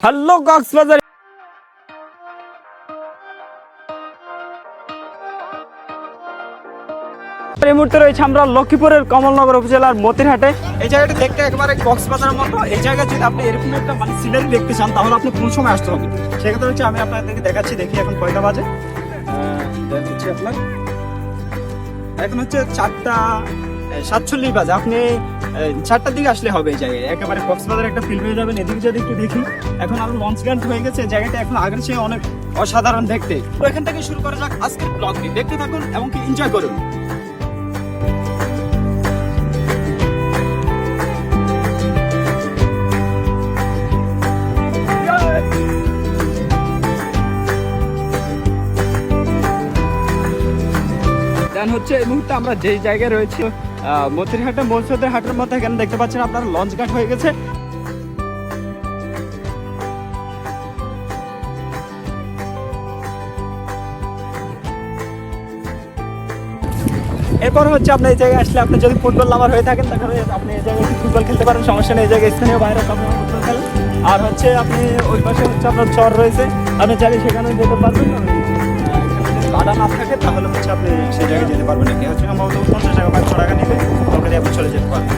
Hello Cox's Bazar এই মুহূর্তে রয়েছে আমরা লক্ষ্মীপুরের কমলনগর উপজেলার মতিরহাটে। এই জায়গাটা দেখতে একেবারে কক্সবাজারের মতো। এই জায়গা যদি আপনি এরকম একটা সিনারি দেখতে চান তাহলে আপনি কোন সময় আসতে হবে সেক্ষেত্রে হচ্ছে আমি আপনাদেরকে দেখাচ্ছি। দেখি এখন কয়টা বাজে। হচ্ছে আপনার এখন হচ্ছে 4:47 বাজে। আপনি 4টার দিকে আসলে হবে। এই জায়গায় একেবারে কক্সবাজার একটা ফিল হয়ে যাবেন। এদিকে যদি একটু দেখি এখন আরো লঞ্চ ঘাট হয়ে গেছে। জায়গাটা এখন আগের চেয়ে অনেক অসাধারণ দেখতে। তো এখান থেকে শুরু করা যাক আজকের ব্লগটি। দেখতে থাকুন এবং কি এনজয় করুন। হচ্ছে এই মুহূর্তে আমরা যেই জায়গায় রয়েছি মতিরহাটে মৌসুদের হাটের মধ্যে। এখানে দেখতে পাচ্ছেন আপনারা লঞ্চ ঘাট হয়ে গেছে। এরপর হচ্ছে আপনি এই জায়গায় আসলে আপনি যদি ফুটবল লাভার হয়ে থাকেন তাহলে আপনি এই জায়গায় ফুটবল খেলতে পারেন, সমস্যা নেই। এই জায়গায় স্থানীয় বাইরে আপনারা ফুটবল খেলেন। আর হচ্ছে আপনি ওই পাশে হচ্ছে আপনার চর রয়েছে, আপনি চাইলে সেখানে যেতে পারবেন। ভাড়া না থাকে তাহলে হচ্ছে আপনি সেই জায়গায় যেতে পারবেন। এটি হচ্ছে সম্ভবত 50 টাকা 500 টাকা নিবে, ওখানে আপনি চলে যেতে পারবেন।